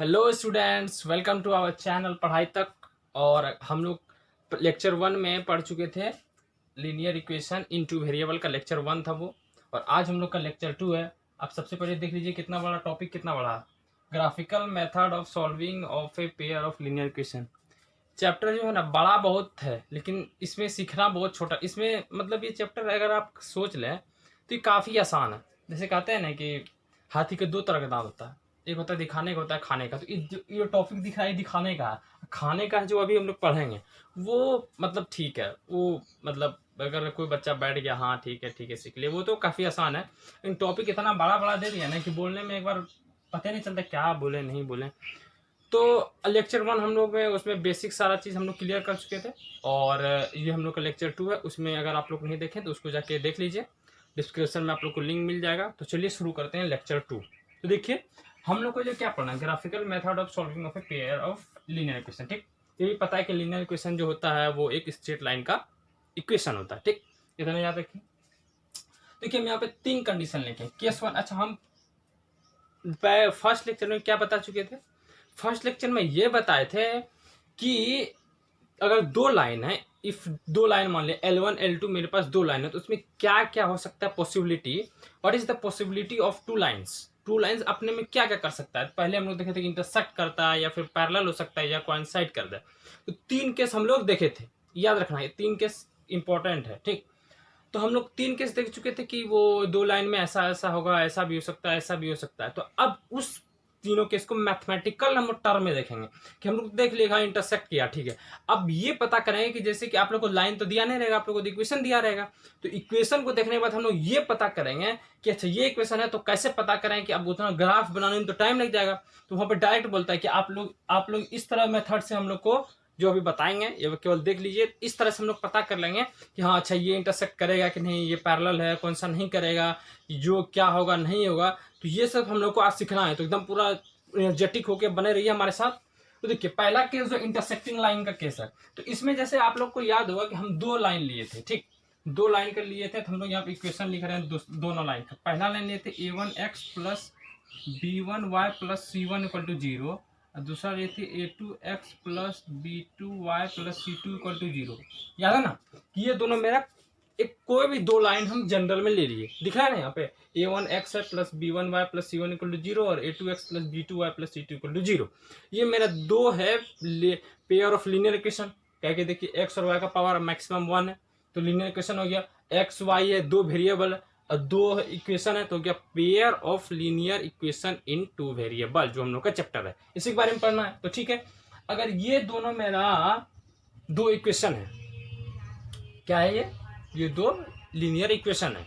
Hello students, welcome to our channel Padhai Tak. और हम लोग लेक्चर 1 में पढ़ चुके थे। Linear equation in two variable का लेक्चर 1 था वो। और आज हम लोग का लेक्चर 2 है। आप सबसे पहले देख लीजिए कितना बड़ा टॉपिक, कितना बड़ा। Graphical method of solving of a pair of linear equation. Chapter जो है ना बड़ा बहुत है, लेकिन इसमें सीखना बहुत छोटा। इसमें मतलब ये चैप्टर अगर आप सोच लें तो ये काफ़ी आसान है। जैसे कहते हैं ना कि हाथी के दो तरह का दांत होता है, एक होता है दिखाने का, होता है खाने का। तो ये टॉपिक दिख रहा है दिखाने का है। खाने का जो अभी हम लोग पढ़ेंगे वो मतलब ठीक है, वो मतलब अगर कोई बच्चा बैठ गया हाँ ठीक है सीख ले, वो तो काफ़ी आसान है। लेकिन टॉपिक इतना बड़ा बड़ा दे दिया ना कि बोलने में एक बार पता नहीं चलता क्या बोले नहीं बोले। तो लेक्चर 1 हम लोग में उसमें बेसिक सारा चीज़ हम लोग क्लियर कर चुके थे। और ये हम लोग का लेक्चर 2 है, उसमें अगर आप लोग नहीं देखें तो उसको जाके देख लीजिए। डिस्क्रिप्शन में आप लोग को लिंक मिल जाएगा। तो चलिए शुरू करते हैं लेक्चर 2। तो देखिए हम लोग को जो क्या पढ़ना है, graphical method of solving of a pair of linear equation. ठीक, ये भी पता है कि लीनियर इक्वेशन जो होता है वो एक स्ट्रेट लाइन का इक्वेशन होता है। ठीक, इतना याद रखिए। देखिए हम यहाँ पे 3 कंडीशन लेके केस 1। अच्छा, हम फर्स्ट लेक्चर में क्या बता चुके थे? फर्स्ट लेक्चर में ये बताए थे कि अगर दो लाइन है, इफ दो लाइन मान ले L1 L2, मेरे पास दो लाइन है, तो उसमें क्या क्या हो सकता है possibility. What is the possibility of two lines? Two lines अपने में क्या क्या कर सकता है? पहले हम लोग देखे थे कि इंटरसेक्ट करता है, या फिर पैरेलल हो सकता है, या कोइंसाइड करता है। तो 3 केस हम लोग देखे थे, याद रखना है 3 केस इंपॉर्टेंट है। ठीक, तो हम लोग 3 केस देख चुके थे कि वो दो लाइन में ऐसा ऐसा होगा, ऐसा भी हो सकता है, ऐसा भी हो सकता है। तो अब उस तीनों केस को मैथमेटिकल हम लोग टर्म में देखेंगे कि हम लोग देख लिया इंटरसेक्ट किया, ठीक है। अब ये पता करेंगे कि जैसे कि आप लोग को लाइन तो दिया नहीं रहेगा, आप लोग को इक्वेशन दिया रहेगा। तो इक्वेशन को देखने के बाद हम लोग ये पता करेंगे कि अच्छा ये इक्वेशन है, तो कैसे पता करें कि अब उतना ग्राफ बनाने में तो टाइम लग जाएगा। तो वहां पर डायरेक्ट बोलता है कि आप लोग इस तरह मेथड से हम लोग को जो अभी बताएंगे ये केवल देख लीजिए। इस तरह से हम लोग पता कर लेंगे कि हाँ अच्छा ये इंटरसेक्ट करेगा कि नहीं, ये पैरेलल है, कौन सा नहीं करेगा, जो क्या होगा नहीं होगा। तो ये सब हम लोग को आज सीखना है। तो एकदम पूरा एनर्जेटिक होकर बने रहिए हमारे साथ। तो देखिए पहला केस जो इंटरसेक्टिंग लाइन का केस है, तो इसमें जैसे आप लोग को याद होगा कि हम दो लाइन लिए थे। ठीक, दो लाइन कर लिए थे, तो हम लोग यहाँ पे इक्वेशन लिख रहे हैं दोनों लाइन का। पहला लाइन लिए थे a1x plus b1y plus c1 equal to 0, और दूसरा ये थी a2x plus b2y plus c2 equal to 0। याद है ना कि ये दोनों मेरा एक कोई भी दो लाइन हम जनरल में ले लिए, दिख रहा है ना यहाँ पे a1x है plus b1y plus c1 equal to 0, और a2x plus b2y plus c2 equal to 0। ये मेरा दो है पेयर ऑफ लीनियर इक्वेशन। क्या कि देखिए x और y का पावर मैक्सिमम 1 है, तो लीनियर इक्वेशन हो गया। x y है, दो वेरिएबल है और दो इक्वेशन है, तो हो गया pair of linear equation in two variable, जो हम लोग का चैप्टर है इसी के बारे में पढ़ना है। तो ठीक है, अगर ये दोनों मेरा दो इक्वेशन है, क्या है ये दो लीनियर इक्वेशन है,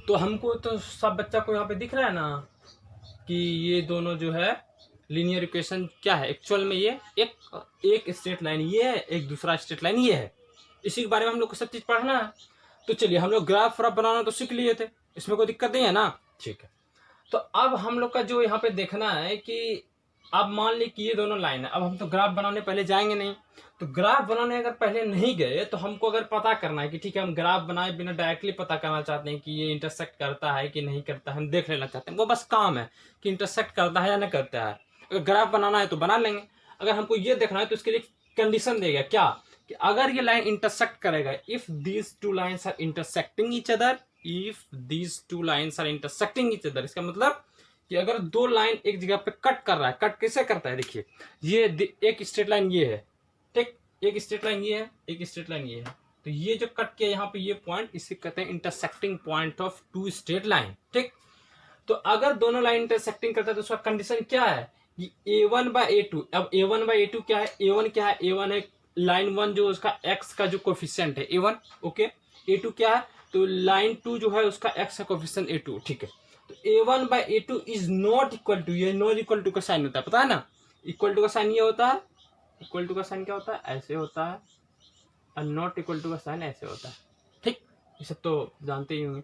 तो हमको तो सब बच्चा को यहाँ पे दिख रहा है ना कि ये दोनों जो है लीनियर इक्वेशन क्या है एक्चुअल में। ये एक स्ट्रेट लाइन ये है, एक दूसरा स्ट्रेट लाइन ये है। इसी के बारे में हम लोग को सब चीज पढ़ना है। तो चलिए हम लोग ग्राफ व्राफ बनाना तो सीख लिए थे, इसमें कोई दिक्कत नहीं है ना। ठीक है, तो अब हम लोग का जो यहाँ पे देखना है कि अब मान ली कि ये दोनों लाइन है। अब हम तो ग्राफ बनाने पहले जाएंगे नहीं, तो ग्राफ बनाने अगर पहले नहीं गए तो हमको अगर पता करना है कि ठीक है हम ग्राफ बनाए बिना डायरेक्टली पता करना चाहते हैं कि ये इंटरसेक्ट करता है कि नहीं करता है, हम देख लेना चाहते हैं। वो बस काम है कि इंटरसेक्ट करता है या नहीं करता है। अगर ग्राफ बनाना है तो बना लेंगे। अगर हमको ये देखना है तो इसके लिए कंडीशन देगा क्या कि अगर ये लाइन इंटरसेक्ट करेगा, if these two lines are intersecting each other, if these two lines are intersecting each other, इसका मतलब कि अगर दो लाइन एक जगह पे कट कर रहा है। कट कैसे करता है? देखिए ये एक स्ट्रेट लाइन ये है, ठीक, एक स्ट्रेट लाइन ये है, एक स्ट्रेट लाइन ये है। तो ये जो कट किया यहाँ पे ये पॉइंट, इसे कहते हैं intersecting point of two straight line. ठीक, तो अगर दोनों लाइन इंटरसेक्टिंग करता है तो उसका कंडीशन क्या है कि a1/a2। अब a1/a2 क्या है? a1 क्या है? a1 है लाइन 1 जो उसका x का जो कोफिशिएंट है a1। ओके, a2 क्या है? तो लाइन 2 जो है उसका x का कोफिशिएंट a2। ठीक है, तो a1/a2 is not equal to, ये नॉट इक्वल टू का साइन होता है, पता है ना। इक्वल टू का साइन ये होता है, इक्वल टू का साइन क्या होता है? ऐसे होता है, और नॉट इक्वल टू का साइन ऐसे होता है। ठीक, ये सब तो जानते ही होंगे।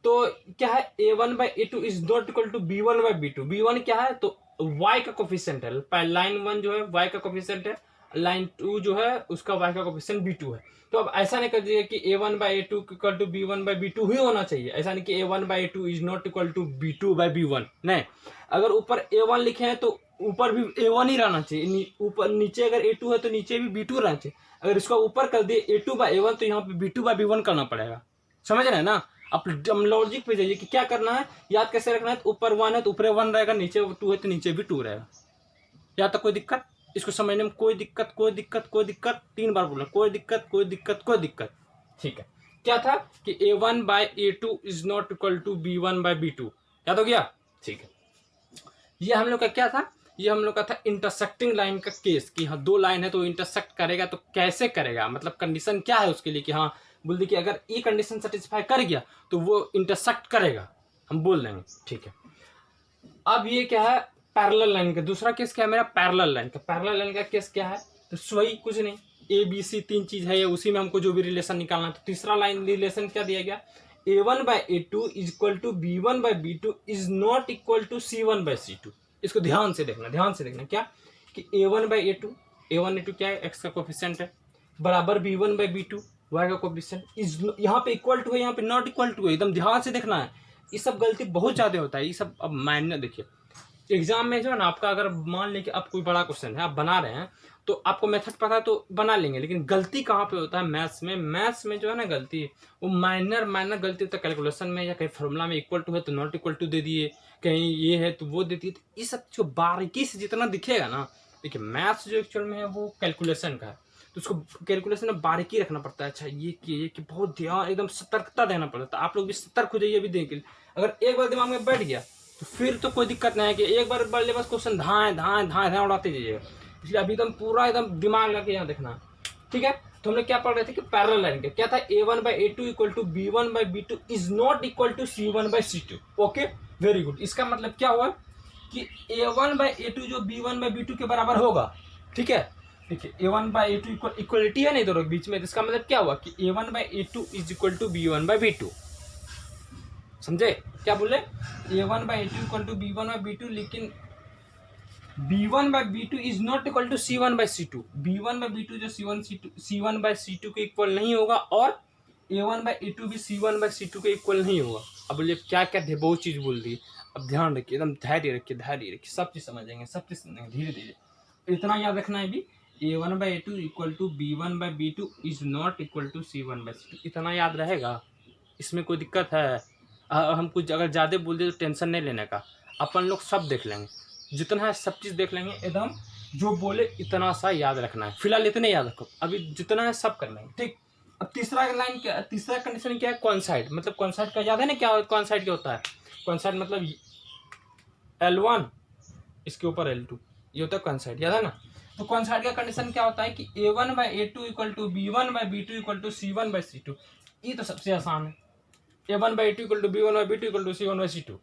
तो क्या है? a1/a2 is not equal to b1/b2। b1 क्या है? तो y का कोफिशिएंट है। लाइन 1 जो है y का कोफिशिएंट है, लाइन 2 जो है उसका y का कोफिशिएंट b2 है। तो अब ऐसा नहीं कर दीजिए कि a1/a2 इक्वल टू b1/b2 ही होना चाहिए। ऐसा नहीं कि a1/a2 is not equal to b2/b1। नहीं, अगर ऊपर a1 लिखे हैं तो ऊपर भी A1 ही रहना चाहिए, ऊपर नीचे अगर A2 है तो नीचे भी B2 रहना चाहिए। अगर इसको ऊपर कर दिए A2/A1 तो यहाँ पे B2/B1 करना पड़ेगा। समझ रहे हैं ना? अब हम लॉजिक पे जाइए कि क्या करना है, याद कैसे रखना है। तो ऊपर 1 है तो ऊपर 1 रहेगा, नीचे 2 है तो नीचे भी 2 रहेगा। या तो कोई दिक्कत, इसको समझने में कोई दिक्कत, कोई दिक्कत, कोई दिक्कत, 3 बार बोला, कोई दिक्कत, कोई दिक्कत, कोई दिक्कत। ठीक है, क्या था कि A1/A2 is not equal to B1/B2। याद हो गया? ठीक है, ये हम लोग का क्या था, ये हम लोग का था इंटरसेक्टिंग लाइन का केस कि हाँ 2 लाइन है तो इंटरसेक्ट करेगा तो कैसे करेगा, मतलब कंडीशन क्या है उसके लिए कि हाँ बोल दी कि अगर ये कंडीशन सेटिस्फाई कर गया तो वो इंटरसेक्ट करेगा, हम बोल देंगे। ठीक है, अब ये क्या है पैरेलल लाइन का दूसरा केस क्या है मेरा, पैरेलल लाइन का। पैरेलल लाइन का केस क्या है, तो वही कुछ नहीं, ABC 3 चीज है ये, उसी में हमको जो भी रिलेशन निकालना है। तो तीसरा लाइन रिलेशन क्या दिया गया, A1/A2 is equal to B1/B2 is not equal to C1/C2। इसको ध्यान से देखना क्या कि A1/A2, A1A2 क्या है, एक्स का कोफिशिएंट है, बराबर B1/B2 वाई का कोफिशिएंट, इज यहाँ पे इक्वल टू है, यहाँ पे नॉट इक्वल टू है। एकदम ध्यान से देखना है, ये सब गलती बहुत ज्यादा होता है ये सब। अब मायने देखिए, एग्जाम में जो है ना आपका, अगर मान लें कि आप कोई बड़ा क्वेश्चन है आप बना रहे हैं तो आपको मेथड पता है तो बना लेंगे, लेकिन गलती कहाँ पे होता है मैथ्स में। मैथ्स में जो है ना गलती, वो माइनर गलती होता है कैलकुलेशन में, या कहीं फॉर्मूला में इक्वल टू है तो नॉट इक्वल टू दे दिए, कहीं ये है तो वो दे दिए। तो ये सब जो बारीकी से जितना दिखेगा ना, देखिए मैथ्स जो एक्चुअल में है वो कैलकुलेशन का है, तो उसको कैलकुलेशन में बारीकी रखना पड़ता है। अच्छा ये कि बहुत ध्यान, एकदम सतर्कता देना पड़ता है। आप लोग भी सतर्क हो जाइए अभी देख, अगर एक बार दिमाग में बैठ गया तो फिर तो कोई दिक्कत नहीं है कि एक बार बढ़ ले, बस क्वेश्चन धाए उड़ाते जाइएगा। इसलिए अभी एकदम पूरा एकदम दिमाग लगा के यहाँ देखना है। ठीक है, तो हम लोग क्या पढ़ रहे थे कि पैरेलल लाइन के क्या था, A1/A2 equal to B1/B2 is not equal to C1/C2। Okay, very good. इसका मतलब क्या हुआ कि A1/A2 जो B1/B2 के बराबर होगा। ठीक है, देखिए A1/A2 इक्वलिटी है नहीं दोनों के बीच में, तो इसका मतलब क्या हुआ कि A1/A2 is equal to B1/B2। समझे क्या बोले, A1/A2 इक्वल टू B1/B2, लेकिन B1/B2 is not equal to C1/C2। B1/B2 जो C1/C2 के इक्वल नहीं होगा, और A1/A2 भी C1/C2 के इक्वल नहीं होगा। अब बोलिए क्या क्या थे, बहुत चीज बोल दी। अब ध्यान रखिए, एकदम धैर्य रखिए, सब चीज समझेंगे, सब चीज समझेंगे धीरे धीरे। इतना याद रखना है भी, A1/A2 equal to B1/B2 is not equal to C1/C2। इतना याद रहेगा, इसमें कोई दिक्कत है? हम कुछ अगर ज़्यादा बोल दे तो टेंशन नहीं लेने का, अपन लोग सब देख लेंगे, जितना है सब चीज़ देख लेंगे। एकदम जो बोले इतना सा याद रखना है, फिलहाल इतने याद रखो, अभी जितना है सब कर लेंगे। ठीक, अब तीसरा लाइन क्या, तीसरा कंडीशन क्या है, कॉन्साइड। मतलब कॉन्साइड का याद है ना क्या, कॉन्साइड क्या होता है, कॉन्साइड मतलब L1 इसके ऊपर L2, ये होता है कॉन्साइड, याद है ना। तो कॉन्साइड का कंडीशन क्या होता है कि A1/A2 equal to B1/B2 equal to C1/C2। ये तो सबसे आसान है, A1/A2 equal to B1/B2 equal to C1/C2।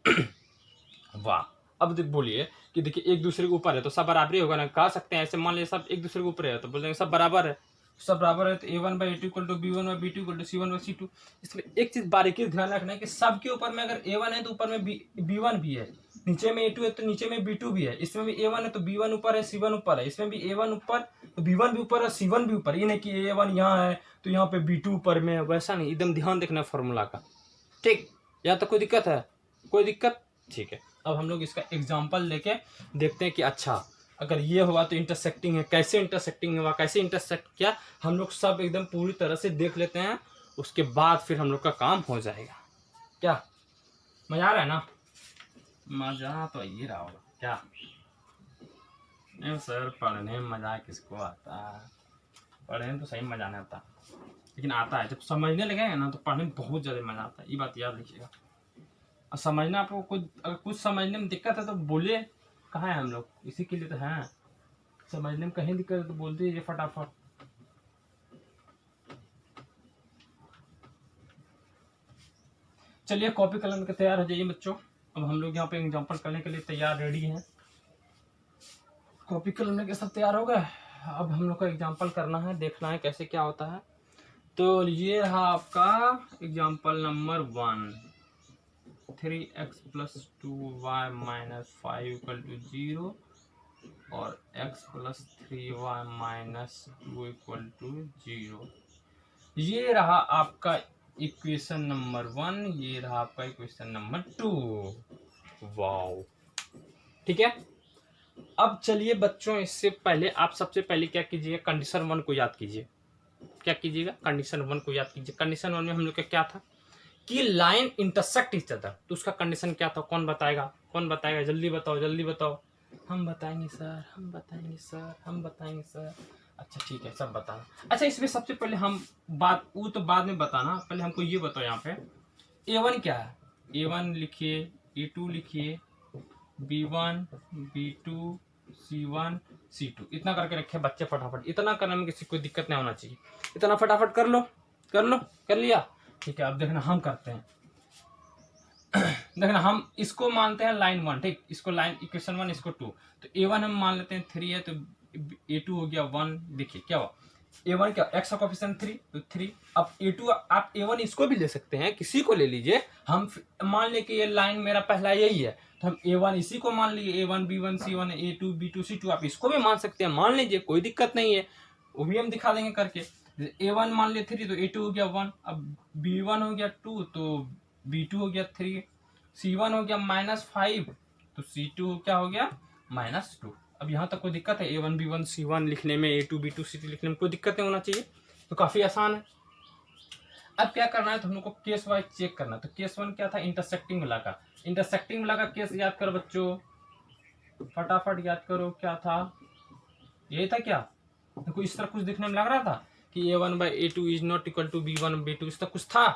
वाह, अब बोलिए कि देखिए एक दूसरे के ऊपर है तो सब बराबर ही होगा ना, कह सकते हैं ऐसे, मान लीजिए सब एक दूसरे के ऊपर है तो बोलेंगे सब बराबर है, सब बराबर है। तो A1/A2 equal to B1/B2 equal to C1/C2। इसमें एक चीज बारीकी ध्यान रखना है कि सबके ऊपर में अगर A1 है तो ऊपर में B1 भी है, नीचे में A2 है तो नीचे में B2 भी है, इसमें भी A1 है तो B1 ऊपर है, C1 ऊपर है, इसमें भी A1 ऊपर तो B1 भी ऊपर है, C1 भी ऊपर। ये नहीं कि A1 यहाँ है तो यहाँ पे B2 ऊपर में है, वैसा नहीं, एकदम ध्यान देखना फॉर्मूला का। ठीक, या तो कोई दिक्कत है, कोई दिक्कत? ठीक है, अब हम लोग इसका एग्जांपल लेके देखते हैं कि अच्छा अगर ये हुआ तो इंटरसेक्टिंग है, कैसे इंटरसेक्टिंग हुआ, कैसे इंटरसेक्ट किया, हम लोग सब एकदम पूरी तरह से देख लेते हैं। उसके बाद फिर हम लोग का काम हो जाएगा। क्या मजा आ रहा है ना? मजा तो ये रहा होगा क्या? नहीं सर, पढ़ने में मजा किसको आता है, पढ़ने में तो सही मजा नहीं आता, लेकिन आता है जब समझने लगेगा ना तो पढ़ने में बहुत ज़्यादा मजा आता है, ये बात याद रखिएगा। और समझना आपको कुछ, अगर कुछ समझने में दिक्कत है तो बोलिए, कहाँ है हम लोग, इसी के लिए तो हैं। समझने में कहीं दिक्कत है तो बोल दीजिए फटाफट। चलिए कॉपी कलम के तैयार हो जाइए बच्चों। अब हम लोग यहाँ पे एग्जाम्पल करने के लिए तैयार रेडी हैं, कॉपी कलम लेके सब तैयार हो गए। अब हम लोग का एग्जाम्पल करना है, देखना है कैसे क्या होता है। तो ये रहा आपका example number 1, 3x + 2y - 5 equal to 0 और x + 3y - 2 इक्वल टू 0। ये रहा आपका इक्वेशन नंबर 1, ये रहा आपका इक्वेशन नंबर 2। वाओ, ठीक है। अब चलिए बच्चों, इससे पहले आप सबसे पहले क्या कीजिएगा, कंडीशन वन को याद कीजिए। क्या कीजिएगा, कंडीशन वन को याद कीजिए। कंडीशन वन में हम लोग का क्या था कि लाइन इंटरसेक्ट इच अदर, तो उसका कंडीशन क्या था, कौन बताएगा, कौन बताएगा, जल्दी बताओ जल्दी बताओ। हम बताएंगे सर, हम बताएंगे सर, हम बताएंगे सर। अच्छा ठीक है, सब बताना। अच्छा इसमें सबसे पहले हम बात, वो तो बाद में बताना, पहले हमको ये बताओ यहाँ पे A1 क्या है। A1 लिखिए, A2 लिखिए, B1 B2 C1 C2, इतना करके रखे बच्चे फटाफट। इतना करने में किसी को दिक्कत नहीं होना चाहिए, इतना फटाफट कर लो, कर लो, कर लिया। ठीक है, अब देखना हम करते हैं। देखना हम इसको मानते हैं लाइन वन, ठीक, इसको लाइन इक्वेशन वन, इसको टू। तो A1 हम मान लेते हैं 3 है, तो A2 हो गया 1। देखिए क्या हुआ, A1 क्या, x का कोफिशिएंट 3, तो 3। अब A2 आप A1 इसको भी ले सकते हैं, किसी को ले लीजिए। हम मान ले कि ये लाइन मेरा पहला यही है, तो हम A1 इसी को मान लीजिए, A1 B1 C1 A2 B2 C2, आप इसको भी मान सकते हैं, मान लीजिए, कोई दिक्कत नहीं है, वो भी हम दिखा देंगे करके। A1 मान लिए 3, तो A2 हो गया 1, अब B1 हो गया 2, तो B2 हो गया 3, C1 हो गया -5, तो C2 क्या हो गया -2। अब यहाँ तक कोई दिक्कत है, A1 B1 C1 लिखने में, A2 B2 C2 लिखने में कोई दिक्कत नहीं होना चाहिए, तो काफ़ी आसान है। अब क्या करना है, तो हम लोग को केस वाइज चेक करना है। तो केस वन क्या था, इंटरसेक्टिंग वाला का। इंटरसेक्टिंग वाला का केस याद करो बच्चों, फटाफट याद करो, क्या था, यही था क्या। देखो इस तरह कुछ दिखने में लग रहा था कि A1/A2 is not equal to B1/B2, इस तरह कुछ था।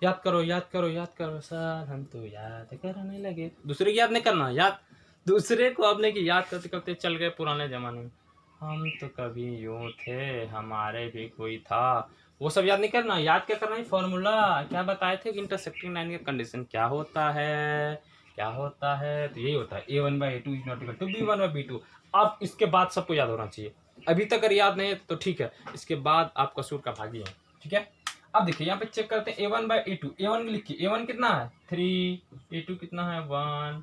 याद करो याद करो याद करो सर, हम तो याद करने लगे। दूसरे की याद नहीं करना, याद दूसरे को अपने की याद करते करते चल गए पुराने जमाने में। हम तो कभी यूं थे, हमारे भी कोई था, वो सब याद नहीं करना। याद क्या करना है, फॉर्मूला क्या बताए थे कि इंटरसेक्टिंग लाइन का कंडीशन क्या होता है, क्या होता है, तो यही होता है A1/A2 is not equal to B1/B2। अब इसके बाद सबको याद होना चाहिए। अभी तक अगर याद नहीं है तो ठीक है, इसके बाद आप कसूर का भागी है, ठीक है। अब देखिए यहाँ पे चेक करते हैं A1/A2। A1 लिखिए, A1 कितना है 3, A2 कितना है 1,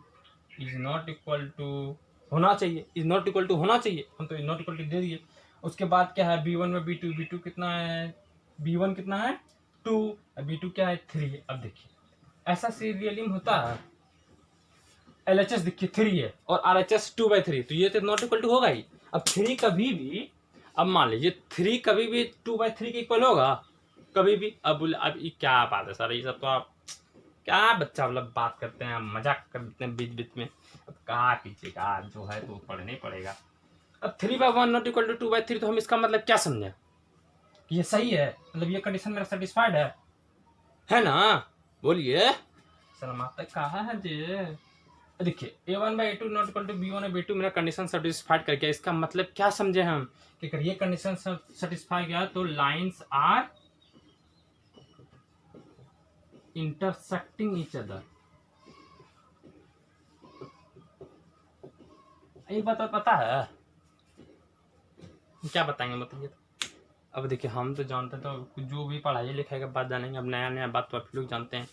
इज नॉट इक्वल टू होना चाहिए, इज नॉट इक्वल टू होना चाहिए, हम तो इज नॉट इक्वल टू दे दिए। उसके बाद क्या है B1/B2, B2 कितना है, B1 कितना है 2, B2 क्या है 3। अब देखिए ऐसा सीरियलिंग होता है, LHS देखिए 3 है और RHS 2/3, तो ये तो नॉट इक्वल टू होगा ही। अब 3 कभी भी, अब मान लीजिए 3 कभी भी 2/3 के इक्वल होगा कभी भी। अब ये क्या बात है सर, ये सब तो आप क्या बच्चा मतलब बात करते हैं, मजाक करते हैं बीच बीच में। अब कहा कीजिएगा, जो है तो पढ़ना ही पड़ेगा। अब 3/1 नॉट इक्वल टू 2/3, तो हम इसका मतलब क्या समझे, ये सही है, मतलब ये कंडीशन मेरा सेटिस्फाइड है ना, बोलिए सर। माता कहा है जी, देखिए A1/A2 not equal to B1/B2 मेरा कंडीशन सेटिस्फाइड कर गया। इसका मतलब क्या समझे हम कि अगर ये कंडीशन सेटिस्फाई गया तो lines are intersecting each other. एक बात पता है, क्या बताएंगे मतलब ये तो। अब देखिए हम तो जानते हैं, तो जो भी पढ़ाई लिखाई का बात जानेंगे, अब नया नया बात तो आप लोग जानते हैं।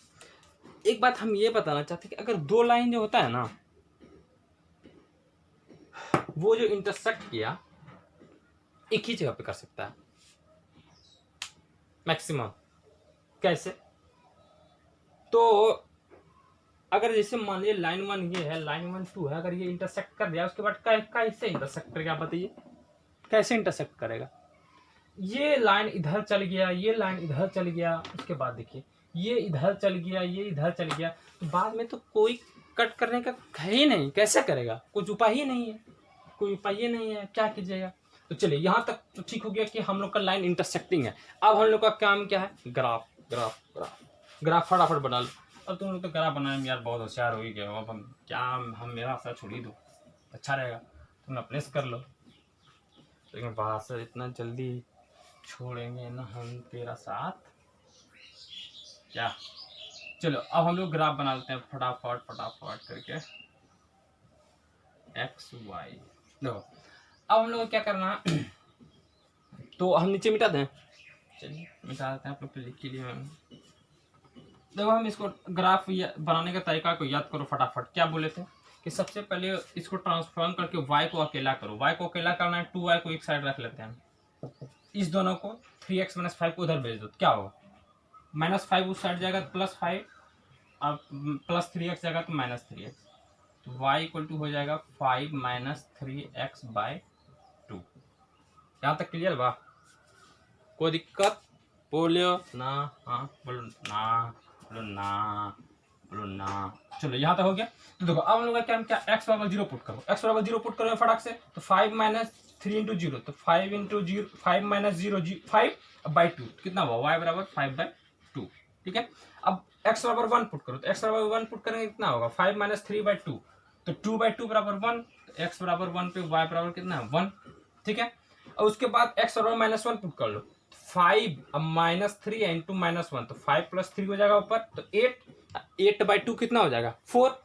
एक बात हम ये बताना चाहते हैं कि अगर दो लाइन जो होता है ना, वो जो इंटरसेक्ट किया एक ही जगह पे कर सकता है मैक्सिमम। कैसे, तो अगर जैसे मान लीजिए लाइन वन ये है, लाइन वन टू है, अगर ये इंटरसेक्ट कर दिया उसके बाद कैसे इंटरसेक्ट करेगा, बताइए कैसे इंटरसेक्ट करेगा। ये लाइन इधर चल गया, ये लाइन इधर चल गया, उसके बाद देखिए ये इधर चल गया, ये इधर चल गया, तो बाद में तो कोई कट करने का है ही नहीं, कैसे करेगा, कुछ उपाय ही नहीं है, कोई उपाय ही नहीं है, क्या कीजिएगा। तो चलिए यहाँ तक तो ठीक हो गया कि हम लोग का लाइन इंटरसेक्टिंग है। अब हम लोग का काम क्या है, ग्राफ ग्राफ ग्राफ ग्राफ फटाफट बना लो। अब तुम लोग तो ग्राफ बनाने में यार बहुत होशियार हो ही गए हो, अब हम क्या, हम मेरा साथ छोड़ ही दो, अच्छा रहेगा, तुम अपने से कर लो। लेकिन बाहर से इतना जल्दी छोड़ेंगे ना हम तेरा साथ, क्या। चलो अब हम लोग ग्राफ बना लेते हैं फटाफट फटाफट करके, एक्स वाई। देखो अब हम लोग को क्या करना है, तो हम नीचे मिटा दें, चलिए मिटा देते हैं, आप लोग लिख के लिए मैम। देखो हम इसको ग्राफ बनाने का तरीका को याद करो फटाफट। क्या बोले थे कि सबसे पहले इसको ट्रांसफॉर्म करके y को अकेला करो, y को अकेला करना है, 2y को एक साइड रख लेते हैं, इस दोनों को 3x - 5 को उधर भेज दो, क्या होगा -5 उस साइड जाएगा, +5, अब +3x जाएगा तो -3x। तो y इक्वल टू हो जाएगा 5 माइनस 3x/2। यहाँ तक क्लियर बा? कोई दिक्कत बोलियो ना? हाँ बोलो ना, बोलो ना, बोलो ना। चलो यहाँ तक हो गया। तो देखो अब हम लोग क्या x बराबर 0 पुट करो, x बराबर 0 पुट करो फटाक से। तो 5 माइनस 3 इंटू 0, तो 5 इंटू 0, 5 माइनस 0 5/2 कितना हुआ? y बराबर 5/2। ठीक है। अब x बराबर 1 पुट करो, तो x बराबर 1 पुट करेंगे कितना होगा? 5 माइनस 3/2, तो 2/2 बराबर 1, तो x बराबर 1 पे y बराबर कितना है? 1। ठीक है। और उसके बाद x बराबर -1 पुट कर लो, 5 माइनस 3 इंटू -1, तो 5 + 3 हो जाएगा ऊपर, तो 8/2 कितना हो जाएगा? 4।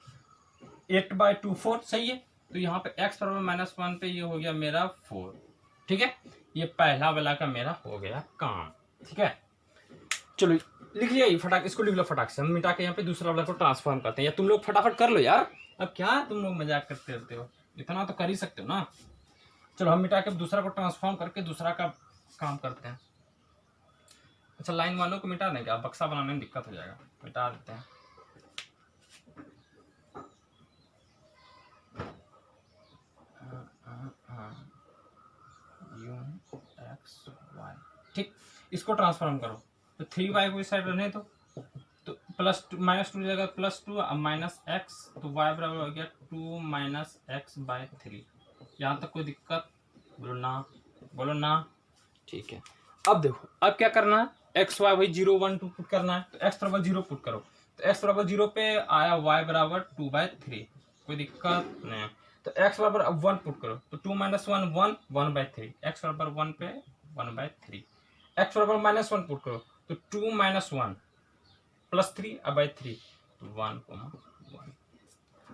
8/2 4 सही है। तो यहाँ पे x बराबर -1 पे ये हो गया मेरा 4। ठीक है। ये पहला वाला का मेरा हो गया काम। ठीक है। चलो लिख लिया ये फटाक, इसको लिख लो फटाक से। हम मिटा के यहाँ पे दूसरा वाला को ट्रांसफॉर्म करते हैं, या तुम लोग फटाफट कर लो यार। अब क्या तुम लोग मजाक करते रहते हो? इतना तो कर ही सकते हो ना। चलो हम मिटा के दूसरा को ट्रांसफॉर्म करके दूसरा का काम करते हैं। अच्छा लाइन वालों को मिटा दें क्या? बक्सा बनाने में दिक्कत हो जाएगा, मिटा देते हैं। x y ठीक। इसको ट्रांसफॉर्म करो, तो 3y को इस साइड रहने दो, तो +2 -2 जाएगा +2 अब -x, तो y बराबर हो गया 2 माइनस x/3। यहाँ तक कोई दिक्कत? बोलो ना, बोलो ना। ठीक है। अब देखो अब क्या करना है, एक्स वाई वही 0 1 2 पुट करना है। तो x बराबर 0 पुट करो, तो x बराबर 0 पे आया y बराबर 2/3, कोई दिक्कत नहीं। तो x बराबर अब 1 पुट करो, तो 2 - 1 1 1/3, x बराबर 1 पे 1/3। x बराबर -1 पुट करो, तो 2 - 1 +3 अब 3, तो 1,1।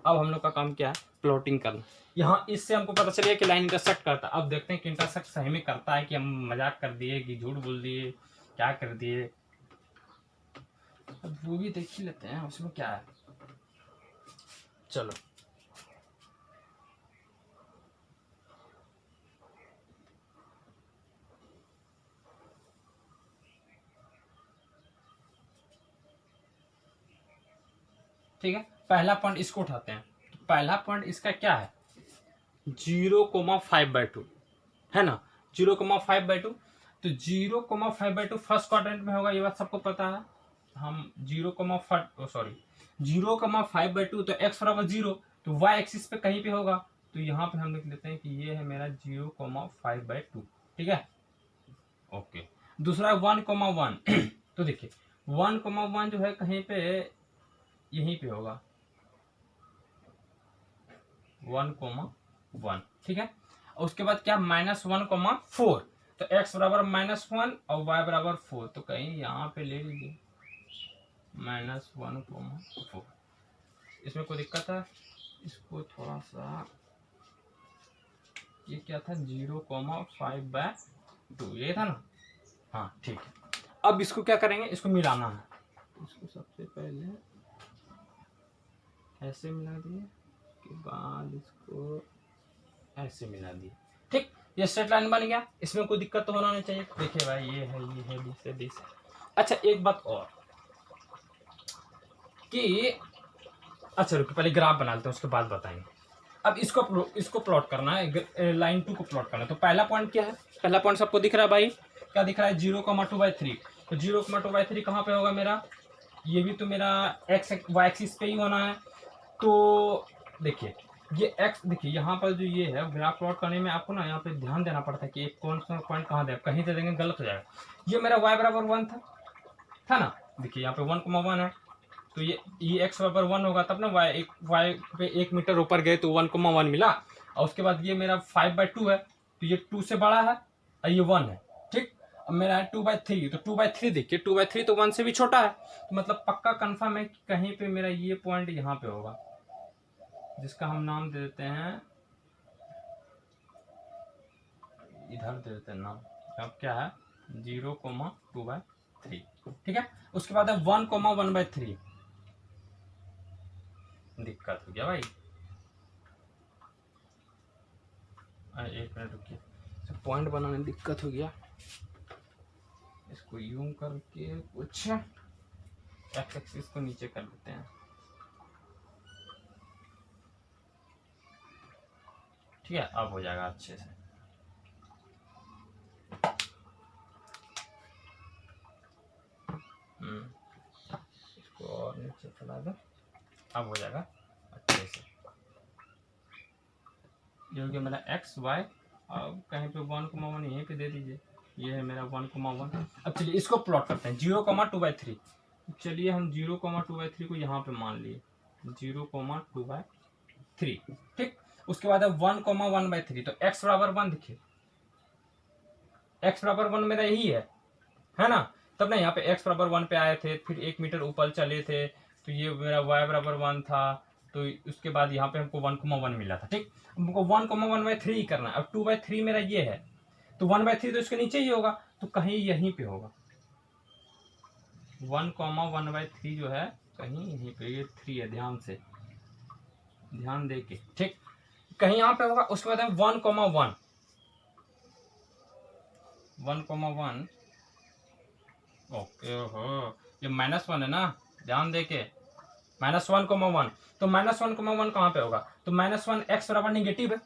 अब हम लोग का काम क्या है? प्लॉटिंग करना। यहाँ इससे हमको पता चलेगा कि लाइन इंटरसेक्ट करता है। अब देखते हैं कि इंटरसेक्ट सही में करता है कि हम मजाक कर दिए कि झूठ बोल दिए, क्या कर दिए। अब वो भी देख ही लेते हैं उसमें क्या है। चलो ठीक है, पहला पॉइंट इसको उठाते हैं। तो पहला पॉइंट इसका क्या है? 0,5/2 है ना, 0,5/2। तो 0,5/2 फर्स्ट क्वाड्रेंट में होगा, ये बात सबको पता है। हम 0,5/2 तो x बराबर 0, तो y एक्सिस पे कहीं पे होगा, तो यहाँ पे हम लिख लेते हैं कि ये है मेरा 0,5/2। ठीक है। ओके। दूसरा 1,1 तो देखिए 1,1 जो है कहीं पे यहीं पे होगा, 1,1। ठीक है। और उसके बाद क्या? -1,4, तो x बराबर -1 और y बराबर 4, तो कहीं यहाँ पे ले लीजिए -1,4। इसमें कोई दिक्कत है? इसको थोड़ा सा, ये क्या था? 0,5/2 ये था ना। हाँ ठीक है। अब इसको क्या करेंगे? इसको मिलाना है। इसको सबसे पहले ऐसे मिला दिए, के बाद इसको ऐसे मिला दिए। ठीक, ये स्ट्रेट लाइन बन गया। इसमें कोई दिक्कत तो होना नहीं चाहिए। देखिए भाई ये है 20 से 20। अच्छा एक बात और कि, अच्छा रुको पहले ग्राफ बना लेते हैं उसके बाद बताएंगे। अब इसको प्लॉट करना है, लाइन 2 को प्लॉट करना है। तो पहला पॉइंट क्या है? पहला पॉइंट सबको दिख रहा है भाई, क्या दिख रहा है? 0,2/3। तो 0,2/3 कहाँ पे होगा मेरा? ये भी तो मेरा एक्स वाई एक्सिस पे ही होना है। तो देखिए ये x, देखिए यहाँ पर जो ये है ग्राफ प्लॉट करने में आपको ना यहाँ पे ध्यान देना पड़ता है कि एक कौन सा पॉइंट कहाँ दे, कहीं दे देंगे गलत हो जाएगा। ये मेरा y बराबर 1 था ना। देखिए यहाँ पे 1,1 है, तो ये x बराबर 1 होगा तब ना y पे 1 मीटर ऊपर गए तो 1,1 मिला। और उसके बाद ये मेरा 5/2 है, तो ये 2 से बड़ा है और ये 1 है। ठीक। अब मेरा है 2/3, तो 2/3 देखिए 2/3 तो 1 से भी छोटा है, तो मतलब पक्का कंफर्म है कि कहीं पे मेरा ये पॉइंट यहाँ पे होगा, जिसका हम नाम दे देते हैं, इधर दे देते हैं नाम। अब क्या है? 0,2/3। ठीक है। उसके बाद है 1,1/3। दिक्कत हो गया भाई, एक मिनट रुकिए, पॉइंट बनाने में दिक्कत हो गया। इसको यूं करके कुछ एक्स एक्सिस को नीचे कर देते हैं। ठीक है, अब हो जाएगा अच्छे से। इसको और नीचे चला दो, अब हो जाएगा अच्छे से। ये हो गया मेरा एक्स वाई। अब कहीं पे 1,1 यहीं पे दे दीजिए, ये है मेरा 1,1। अब चलिए इसको प्लॉट करते हैं 0,2/3। चलिए हम 0,2/3 को यहाँ पे मान लिए 0,2/3। ठीक, उसके बाद है 1,1/3, तो x बराबर 1। देखिए x बराबर 1 मेरा यही है ना। तब ना यहाँ पे x बराबर 1 पे आए थे, फिर 1 मीटर ऊपर चले थे, तो ये मेरा y बराबर 1 था, तो उसके बाद यहाँ पे हमको 1,1 मिला था। ठीक, हमको 1,1/3 ही करना है। अब 2/3 मेरा ये है, तो 1/3 तो इसके नीचे ही होगा, तो कहीं यहीं पे होगा। 1,1/3 जो है कहीं यहीं पे, ये 3 है, ध्यान दे के। ठीक, कहीं यहाँ पे होगा। उसके बाद 1,1 ओके हो, ये -1 है ना, ध्यान दे के। -1,1, तो -1,1 कहाँ पे होगा? तो -1 x बराबर निगेटिव है,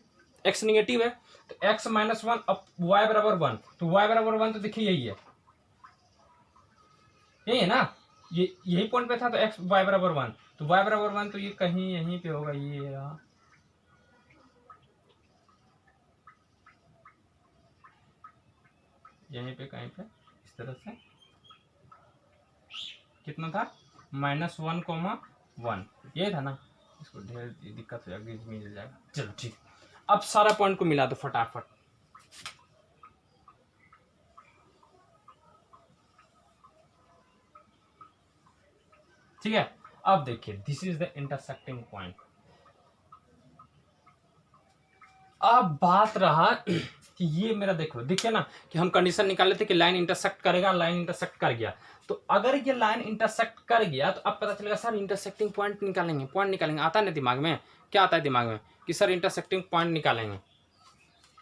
x निगेटिव है, तो x -1 अब y बराबर 1, तो y बराबर 1 तो देखिए यही है ना, ये यही पॉइंट पे था, तो x y बराबर 1, तो y बराबर 1 तो ये कहीं यहीं पे होगा, ये रहा। यहीं पे कहीं पे इस तरह से। कितना था? -1,1 ये था ना। इसको ढेर दिक्कत हो जाएगी, मिल जाएगा। चलो ठीक, अब सारा पॉइंट को मिला दो फटाफट। ठीक है, अब देखिए this is the intersecting point. अब बात रहा कि ये मेरा देखो, देखिए ना कि हम कंडीशन निकाले थे कि लाइन इंटरसेक्ट करेगा, लाइन इंटरसेक्ट कर गया। तो अगर ये लाइन इंटरसेक्ट कर गया तो अब पता चलेगा सर इंटरसेक्टिंग पॉइंट निकालेंगे। आता है ना दिमाग में, क्या आता है दिमाग में कि सर इंटरसेक्टिंग पॉइंट निकालेंगे।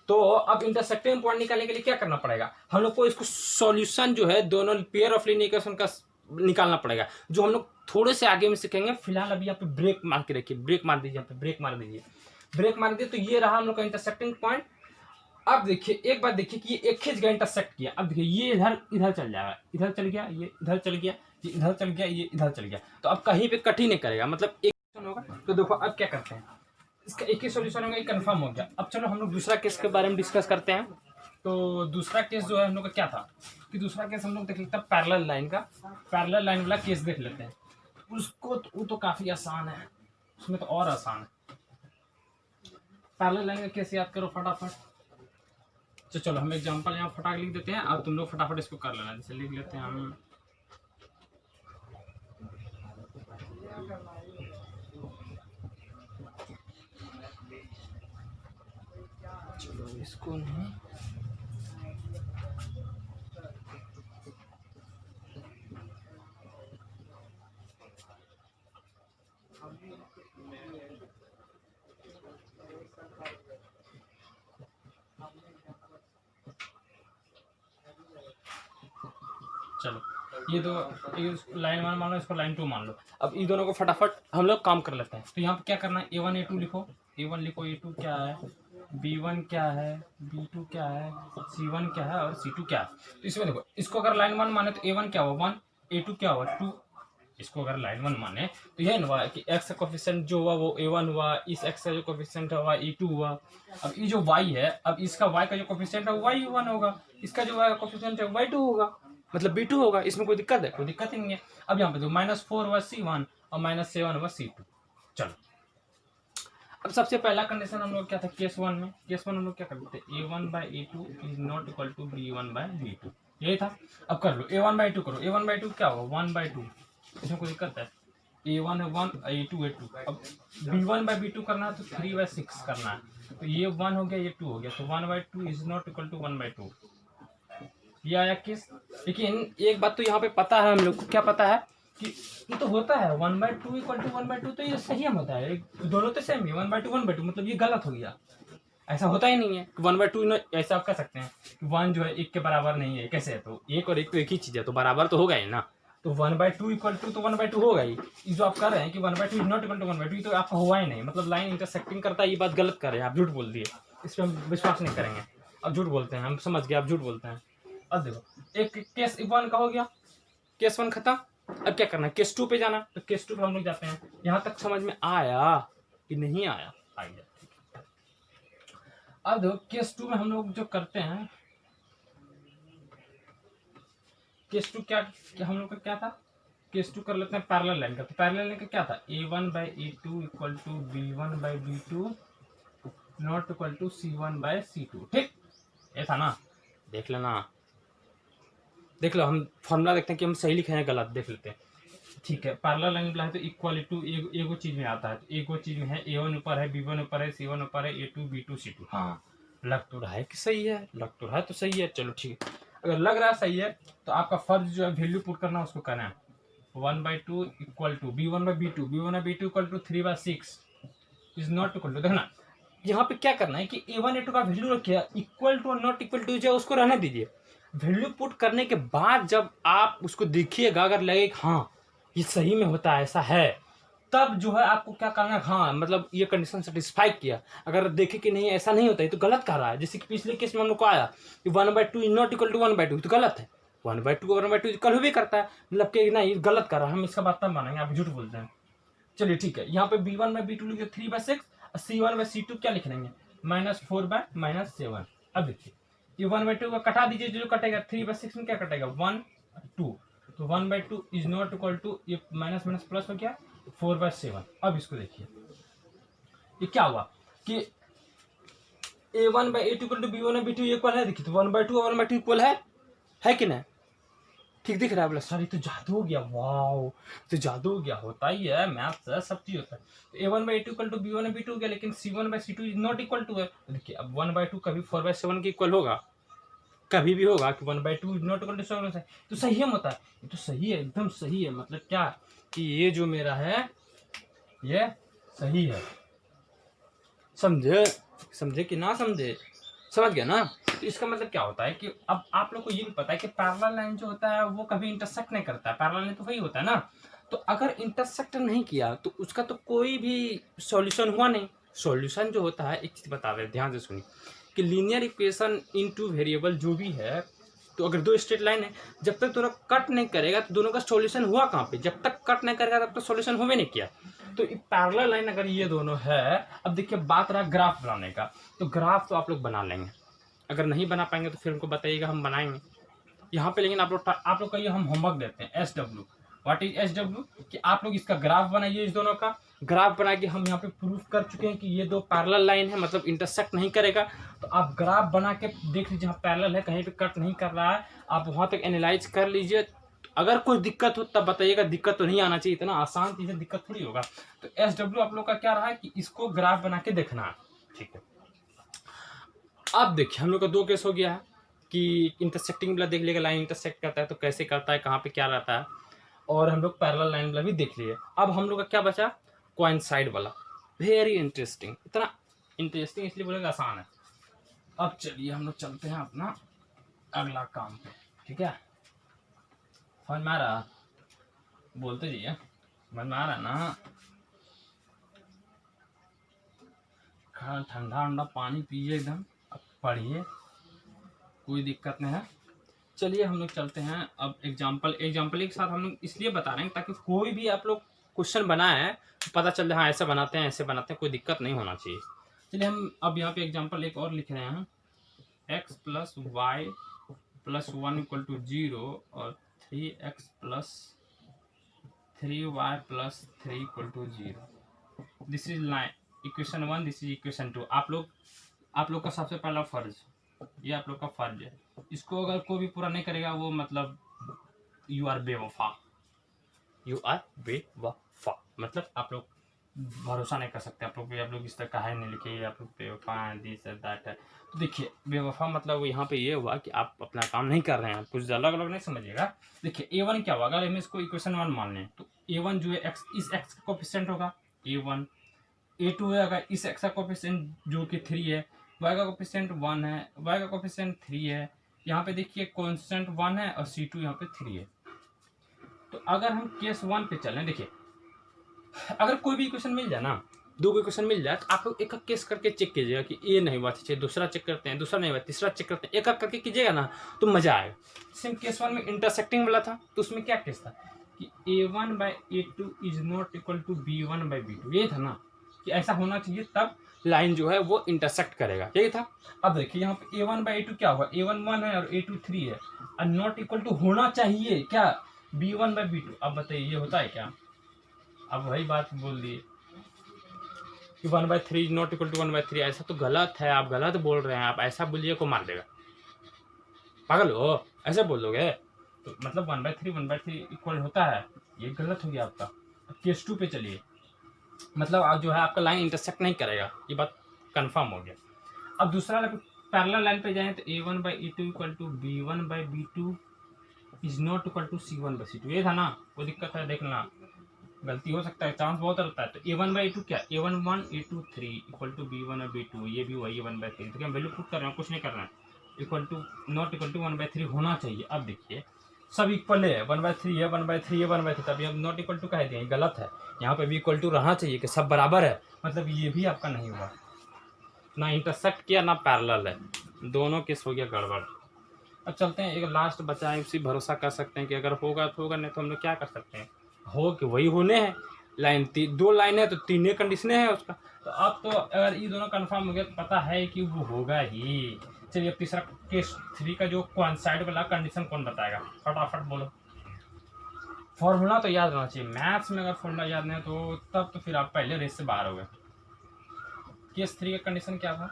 तो अब इंटरसेक्टिंग पॉइंट निकालने के लिए क्या करना पड़ेगा? हम लोग को इसको सॉल्यूशन जो है दोनों पेयर ऑफ लीनियर इक्वेशन का निकालना पड़ेगा, जो हम लोग थोड़े से आगे में सीखेंगे। फिलहाल अभी यहाँ पे ब्रेक मार के रखिए, ब्रेक मार दीजिए, यहाँ पे ब्रेक मार दीजिए, ब्रेक मार दिए। तो ये रहा हम लोग का इंटरसेक्टिंग पॉइंट। अब देखिए एक बात देखिए कि ये एक खींच गया, इंटरसेक्ट किया। अब देखिए ये इधर चल जाएगा, इधर चल गया, ये इधर चल गया, ये इधर चल गया, ये इधर चल गया। तो अब कहीं पे कट ही नहीं करेगा, मतलब एक होगा। तो देखो अब क्या करते हैं, इसका एक ही सॉल्यूशन होगा, ये कंफर्म हो गया। अब चलो हम लोग दूसरा केस के बारे में डिस्कस करते हैं। तो दूसरा केस जो है हम लोग का क्या था कि दूसरा केस हम लोग देख लेते हैं पैरेलल लाइन का। पैरेलल लाइन वाला केस देख लेते हैं। उसको वो तो काफ़ी आसान है, उसमें तो और आसान है। पैरेलल लाइन का केस याद करो फटाफट। तो चलो हम एग्जांपल यहाँ फटाक लिख देते हैं, अब तुम लोग फटाफट इसको कर लेना। जैसे लिख लेते हैं हम, चलो इसको नहीं, चलो ये दो लाइन 1 मान लो, इसको लाइन 2 मान लो। अब ये दोनों को फटाफट हम लोग काम कर लेते हैं। तो यहाँ पे क्या करना है, A1 A2 लिखो, A1 लिखो, A2 क्या है, B1 क्या है, B2 क्या है, C1 क्या है और C2 क्या है। तो इसमें देखो, इसको अगर लाइन 1 माने तो A1 क्या हुआ 1, A2 क्या हुआ 2। इसको अगर लाइन 1 माने तो यह हुआ कि x का कोफिशिएंट जो हुआ वो A1 हुआ, इस x का जो कोफिशिएंट हुआ E2 हुआ। अब ये जो y है, अब इसका y का जो कोफिशिएंट है Y1 होगा, इसका जो y का कोफिशिएंट है Y2 होगा, मतलब B2 होगा। इसमें कोई दिक्कत है? कोई दिक्कत ही नहीं है। अब यहाँ पे जो -4 हुआ C1 और -7 हुआ C2। चलो अब सबसे पहला कंडीशन हम लोग क्या था केस 1 में, केस 1 हम लोग क्या कर देते हैं, A1/A2 is not equal to B1/B2, यही था। अब कर लो A1/2 करो, A1/2 क्या होगा 1/2, इसमें कोई दिक्कत है? A1 है 1, A2 है 2। अब B1/B2 करना है तो 3/6 करना है, तो ये 1 हो गया, ये 2 हो गया, तो 1/2 इज नॉट इक्वल टू 1/2। ये आया केस। लेकिन एक बात तो यहाँ पे पता है हम लोग को, क्या पता है कि ये तो होता है 1/2 इक्वल टू 1/2, तो ये सही हम होता है, दोनों तो सेम ही 1/2 1/2, मतलब ये गलत हो गया। ऐसा होता ही नहीं है 1/2, ऐसा आप कह सकते हैं कि 1 जो है 1 के बराबर नहीं है, कैसे है? तो 1 और 1 तो एक ही चीज़ है, तो बराबर तो होगा ही ना। तो 1/2 इक्वल टू तो 1/2 होगा ही। ये जो आप कर रहे हैं कि 1/2 इज नॉट इक्वल टू 1/2, तो आपका हुआ ही नहीं, मतलब लाइन इंटरसेक्टिंग करता है, ये बात गलत कर रहे हैं आप, झूठ बोल दिए। इस पर हम विश्वास नहीं करेंगे। अब झूठ बोलते हैं, हम समझ गए आप झूठ बोलते हैं। अब देखो एक केस 1 का हो गया, केस 1 खत्म। अब क्या करना है, केस 2 पे जाना। तो केस 2 पे हम लोग जाते हैं। यहाँ तक समझ में आया कि नहीं आया? आइए अब देखो केस 2 में हम लोग जो करते हैं, केस 2 क्या हम लोग का क्या था, केस 2 कर लेते हैं पैरेलल लाइन का। तो पैरेलल लाइन का क्या था, a1/a2 equal to b1/b2 not equal to c1/c2। ठीक, ये था ना, देख लेना, देख लो, हम फॉर्मूला देखते हैं कि हम सही लिखे हैं गलत, देख लेते हैं। ठीक है, पैरेलल लाइन बोला है तो इक्वल टू एगो चीज में आता है। तो एगो चीज में है a1 ऊपर है, b1 ऊपर है, c1 ऊपर है, a2 b2 c2। हाँ, लग तो रहा है कि सही है, लग तो रहा है तो सही है। चलो ठीक है, अगर लग रहा है सही है तो आपका फर्ज जो है वैल्यू पुट करना, उसको करना है 1/2 equal to b1/b2, b1/b2 equal to 3/6 is not equal to. देखना यहाँ पे क्या करना है कि a1 a2 का वैल्यू रखिए, इक्वल टू और नॉट इक्वल टू जो उसको रहने दीजिए। वैल्यू पुट करने के बाद जब आप उसको देखिएगा, अगर लगे कि हाँ ये सही में होता है, ऐसा है, तब जो है आपको क्या करना है, हाँ मतलब ये कंडीशन सेटिस्फाई किया। अगर देखे कि नहीं ऐसा नहीं होता है तो गलत कर रहा है, जैसे कि पिछले केस में हम लोग को आया कि 1/2 इज नॉट इक्वल टू 1/2, तो गलत है। 1/2 कल भी करता है, मतलब कि नहीं गलत कर रहा है, हम इसका बात तब मानेंगे, आप झूठ बोलते हैं। चलिए ठीक है, यहाँ पे b1/b2 लिखे 3/6, c1/c2 क्या लिख लेंगे, -4/-7। अब देखिए ये 1/2 का कटा दीजिए, जो कटेगा 3/6 में क्या कटेगा 1 2, तो 1/2 इज नॉट इक्वल टू, ये माइनस माइनस प्लस हो गया 4/7। अब इसको देखिए ये क्या हुआ कि a1/a2 equal to b1/b2 equal है। देखिए तो 1/2 और 1/2 इक्वल है कि नहीं? ठीक दिख रहा है बोला सर ये तो जादू हो गया, वाओ तो जादू हो गया। होता ही है, मैथ्स है, सब चीज होता है। तो a1/a2 इक्वल टू b1/b2 हो गया, लेकिन c1/c2 is not equal to है। तो देखिए अब 1/2 कभी 4/7 के इक्वल होगा, कभी भी होगा कि 1/2 इज नॉट इक्वल टू 7। तो सही है, होता है ये तो सही है, एकदम सही है। मतलब क्या कि ये जो मेरा है ये सही है। समझे? समझे कि ना समझे? समझ गया ना? तो इसका मतलब क्या होता है कि अब आप लोग को ये भी पता है कि पैरेलल लाइन जो होता है वो कभी इंटरसेक्ट नहीं करता है। पैरेलल लाइन तो वही होता है ना, तो अगर इंटरसेक्ट नहीं किया तो उसका तो कोई भी सॉल्यूशन हुआ नहीं। सॉल्यूशन जो होता है, एक चीज बता रहे, ध्यान से सुनिए कि लीनियर इक्वेशन इनटू वेरिएबल जो भी है, तो अगर दो स्ट्रेट लाइन है, जब तक दोनों कट नहीं करेगा तो दोनों का सॉल्यूशन हुआ कहाँ पे, जब तक कट नहीं करेगा तब तक सॉल्यूशन हुए नहीं किया। तो पैरेलल लाइन अगर ये दोनों है, अब देखिए बात रहा ग्राफ बनाने का, तो ग्राफ तो आप लोग बना लेंगे, अगर नहीं बना पाएंगे तो फिर उनको बताइएगा, हम बनाएंगे यहाँ पे। लेकिन आप लोग का ये हम होमवर्क देते हैं, SW। व्हाट इज SW कि आप लोग इसका ग्राफ बनाइए, इस दोनों का ग्राफ बना के हम यहाँ पे प्रूफ कर चुके हैं कि ये दो पैरेलल लाइन है, मतलब इंटरसेक्ट नहीं करेगा। तो आप ग्राफ बना के देख लीजिए, जहाँ पैरेलल है कहीं पे कट नहीं कर रहा है, आप वहाँ तक एनालाइज कर लीजिए। अगर कोई दिक्कत हो तब बताइएगा, दिक्कत तो नहीं आना चाहिए, इतना आसान चीज़ है, दिक्कत थोड़ी होगा। तो SW आप लोग का क्या रहा है कि इसको ग्राफ बना के देखना है, ठीक है। अब देखिए हम लोग का दो केस हो गया है कि इंटरसेक्टिंग वाला देख लेगा, लाइन इंटरसेक्ट करता है तो कैसे करता है, कहाँ पे क्या रहता है, और हम लोग पैरेलल लाइन वाला भी देख लिए। अब हम लोग का क्या बचा, कोइंसाइड वाला। वेरी इंटरेस्टिंग, इतना इंटरेस्टिंग इसलिए बोलेगा आसान है। अब चलिए हम लोग चलते हैं अपना अगला काम पे, ठीक है। समझ में आ रहा, बोलते जाइए, समझ में आ रहा ना। ठंडा ठंडा पानी पिए एकदम, अब पढ़िए, कोई दिक्कत नहीं है। चलिए हम लोग चलते हैं अब एग्जाम्पल के साथ हम लोग इसलिए बता रहे हैं ताकि कोई भी आप लोग क्वेश्चन बनाए तो पता चल जाए हाँ ऐसे बनाते हैं, ऐसे बनाते हैं, कोई दिक्कत नहीं होना चाहिए। चलिए हम अब यहाँ पे एग्जाम्पल एक और लिख रहे हैं, x + y + 1 = 0 और 3x + 3y + 3 = 0। This is equation 1, this is equation 2। आप लोग का सबसे पहला फर्ज, ये आप लोग का फर्ज है, इसको अगर कोई भी पूरा नहीं करेगा वो मतलब यू आर बेवफा, यू आर बेवफा, मतलब आप लोग भरोसा नहीं कर सकते। आप लोग इस तरह कहा नहीं लिखे, आप लोग बेवफा हैं, दिस दैट है। तो देखिए बेवफा मतलब यहाँ पे ये हुआ कि आप अपना काम नहीं कर रहे हैं, कुछ अलग अलग नहीं समझिएगा। देखिए A1 क्या हुआ, अगर हम इसको इक्वेशन 1 मान लें तो A1 जो है x, इस x का कोफिशिएंट होगा A1। A2 है अगर इस x का कोफिशिएंट जो कि 3 है, y का कोफिशिएंट 1 है, y का कोफिशिएंट 3 है। यहाँ पे देखिए कांस्टेंट 1 है और C2 यहाँ पे 3 है। तो अगर हम केस 1 पे चलें, देखिए अगर कोई भी इक्वेशन मिल जाए ना, दो कोई क्वेश्चन मिल जाए तो आप लोग एक एक केस करके चेक कीजिएगा कि ये नहीं हुआ, चाहिए दूसरा चेक करते हैं, दूसरा नहीं हुआ, तीसरा चेक करते हैं, एक एक करके कीजिएगा ना तो मजा आएगा। सेम केस 1 में इंटरसेक्टिंग वाला था, तो उसमें क्या केस था कि a1/a2 is not equal to b1/b2, ये था ना कि ऐसा होना चाहिए तब लाइन जो है वो इंटरसेक्ट करेगा, यही था। अब देखिए यहाँ पे a1/a2 क्या होगा, a1 1 है और a2 3 है, और नॉट इक्वल टू होना चाहिए क्या, b1/b2। अब बताइए ये होता है क्या, अब वही बात बोल दिए कि 1/3 इज नॉट इक्वल टू 1/3, ऐसा तो गलत है, आप गलत बोल रहे हैं, आप ऐसा बोलिए को मार देगा, पागल हो, ऐसे बोल दोगे तो मतलब 1/3 इक्वल होता है, ये गलत हो गया आपका। केस 2 पे चलिए, मतलब आप जो है आपका लाइन इंटरसेक्ट नहीं करेगा, ये बात कंफर्म हो गया। अब दूसरा पैरेलल लाइन पे जाएं तो a1/a2 equal to b1/b2 is not equal to c1/c2, ये था ना, वो दिक्कत है, देखना गलती हो सकता है, चांस बहुत रहता है। तो a1/a2 क्या, a1 1 a2 3 equal to b1/b2, ये भी वही 1/3, तो क्या वैल्यू पुट कर रहे हैं, कुछ नहीं कर रहे हैं, equal to not equal to 1/3 होना चाहिए। अब देखिए सब इक्वल है, 1/3 है, 1/3 है, 1/3, तब ये नॉट इक्वल टू कह दिए, गलत है, यहाँ पे भी इक्वल टू रहना चाहिए कि सब बराबर है, मतलब ये भी आपका नहीं हुआ, ना इंटरसेक्ट किया ना पैरेलल है, दोनों केस हो गया गड़बड़। अब चलते हैं, एक लास्ट बचा है, उसी भरोसा कर सकते हैं कि अगर होगा तो होगा, नहीं तो हम लोग क्या कर सकते हैं, हो कि वही होने हैं, लाइन दो लाइन है तो तीन कंडीशनें हैं उसका, तो अब तो अगर ये दोनों कंफर्म हो गया तो पता है कि वो होगा ही। चलिए अब तीसरा केस 3 का जो कोइंसाइड वाला कंडीशन कौन बताएगा, फटाफट बोलो। फॉर्मूला तो याद रहना चाहिए, मैथ्स में अगर फॉर्मूला याद नहीं तो तब तो फिर आप पहले रेस से बाहर हो गए। केस 3 का कंडीशन क्या था,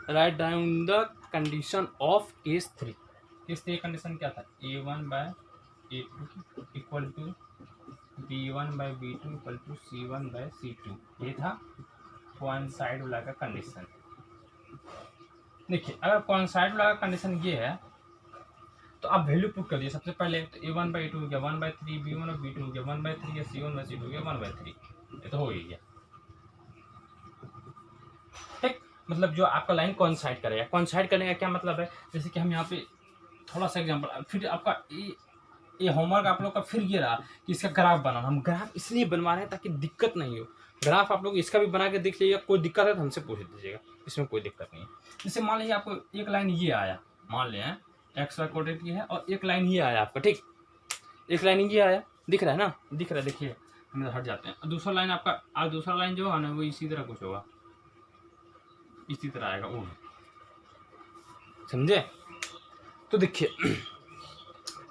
write down the condition of case 3। Case 3 condition क्या था, a1/a2 equal to b1/b2 equal to c1/c2, ये था कोइंसाइड वाला का कंडीशन। देखिए अगर कोइंसाइड वाला का कंडीशन ये है तो आप वैल्यू पुट कर दिए सबसे पहले, तो a1/a2 हो गया 1/3, b1/b2 हो गया 1/3 या c1/c2 हो गया 1/3, ये तो हो ही गया, ठीक। मतलब जो आपका लाइन कोइंसाइड करेगा, कोइंसाइड करने का क्या मतलब है, जैसे कि हम यहाँ पे थोड़ा सा एग्जांपल, फिर आपका ये होमवर्क आप लोग का फिर ये रहा कि इसका ग्राफ बनाना, हम ग्राफ इसलिए बनवा रहे हैं ताकि दिक्कत नहीं हो, ग्राफ आप लोग इसका भी बना के देख लीजिएगा, कोई दिक्कत है तो हमसे पूछ दीजिएगा, इसमें कोई दिक्कत नहीं है। जैसे मान लीजिए आपको एक लाइन ये आया, मान लें एक्स वाई कोऑर्डिनेट की है, और एक लाइन ये आया आपका, ठीक, एक लाइन ये आया, दिख रहा है ना, दिख रहा है, देखिए हम हट जाते हैं, दूसरा लाइन आपका, और दूसरा लाइन जो है ना वो इसी तरह कुछ होगा, इसी तरह आएगा वो, समझे। तो देखिए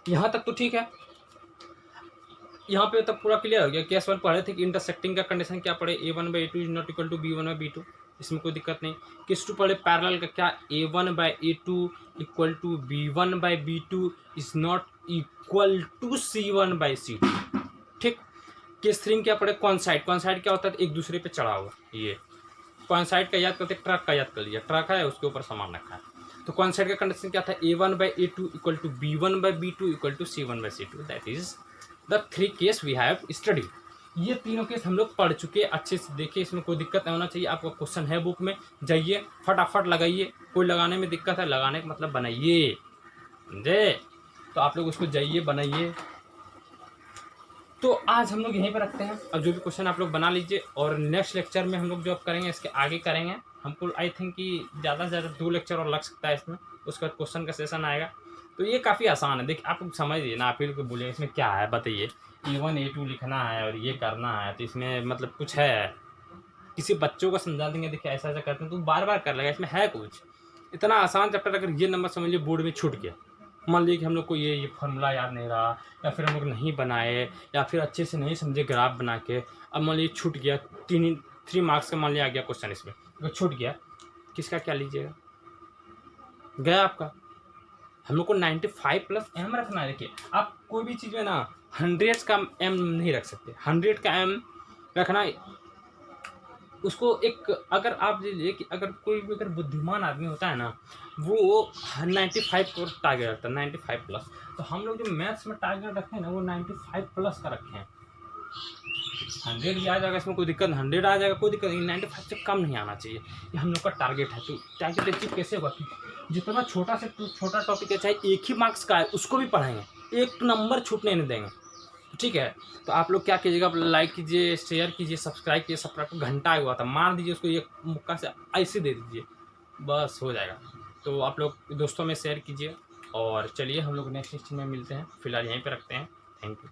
यहाँ तक तो ठीक है, यहाँ पे तब पूरा क्लियर हो गया। केस 1 पढ़े थे कि इंटरसेक्टिंग का कंडीशन क्या पड़े, a1/a2 is not equal to b1/b2, इसमें कोई दिक्कत नहीं। केस 2 पढ़े पैरेलल का क्या, a1/a2 equal to b1/b2 is not equal to c1/c2, ठीक। केस 3 क्या पढ़े, कॉन्साइड, कॉन्साइड क्या होता है, एक दूसरे पे चढ़ा हुआ, ये कॉन्साइड का याद करते, ट्रक का याद कर लिया, ट्रक है उसके ऊपर सामान रखा है, तो कॉन्साइड का कंडीशन क्या था, a1/a2 equal to b1/b2 equal to c1/c2, that is the 3 case we have study. ये तीनों केस हम लोग पढ़ चुके, अच्छे से देखिए, इसमें कोई दिक्कत नहीं होना चाहिए। आपका क्वेश्चन है बुक में, जाइए फटाफट लगाइए, कोई लगाने में दिक्कत है, लगाने का मतलब बनाइए, समझे, तो आप लोग उसको जाइए बनाइए। तो आज हम लोग यहीं पर रखते हैं, अब जो भी क्वेश्चन आप लोग बना लीजिए, और नेक्स्ट लेक्चर में हम लोग जो अब करेंगे इसके आगे करेंगे, हमको आई थिंक कि ज़्यादा से ज़्यादा 2 लेक्चर और लग सकता है इसमें, उसके बाद क्वेश्चन का सेशन आएगा। तो ये काफ़ी आसान है, देखिए आप लोग समझिए ना, आप ही लोग बोलिए इसमें क्या है, बताइए, a1 a2 लिखना है और ये करना है, तो इसमें मतलब कुछ है, किसी बच्चों को समझा देंगे, देखिए ऐसा ऐसा करते हैं तो बार बार कर लेगा, इसमें है कुछ, इतना आसान चैप्टर, अगर ये नंबर समझ लीजिए बोर्ड में छूट गया, मान लीजिए कि हम लोग को ये फार्मूला याद नहीं रहा, या फिर हम लोग नहीं बनाए, या फिर अच्छे से नहीं समझे ग्राफ बना के, अब मान लीजिए छूट गया, 3 मार्क्स का मान लिया आ गया क्वेश्चन, इसमें अगर छूट गया, किसका क्या लीजिएगा, गया आपका। हम लोग को 95 प्लस एम रखना है। देखिए आप कोई भी चीज़ में ना 100 का एम नहीं रख सकते, 100 का एम रखना, उसको एक, अगर आप लीजिए कि अगर कोई भी अगर बुद्धिमान आदमी होता है ना, वो 95 को टारगेट रखता है, 95 प्लस। तो हम लोग जो मैथ्स में टारगेट रखे हैं ना, वो 95 प्लस का रखे हैं। 100 भी आ जाएगा, इसमें कोई दिक्कत, 100 आ जाएगा कोई दिक्कत नहीं, 95 से कम नहीं आना चाहिए, ये हम लोग का टारगेट है। तो टारगेट अचीव कैसे होगा, जितना छोटा से छोटा टॉपिक है, चाहे एक ही मार्क्स का है, उसको भी पढ़ाएंगे, एक नंबर छूटने नहीं देंगे। ठीक है। तो आप लोग क्या कीजिएगा, आप लाइक कीजिए, शेयर कीजिए, सब्सक्राइब कीजिए, सब्सक्राइब घंटा आया हुआ था मार दीजिए उसको, एक मुक्का से ऐसे दे दीजिए, बस हो जाएगा। तो आप लोग दोस्तों में शेयर कीजिए। और चलिए हम लोग नेक्स्ट में मिलते हैं, फिलहाल यहीं पे रखते हैं। Thank you.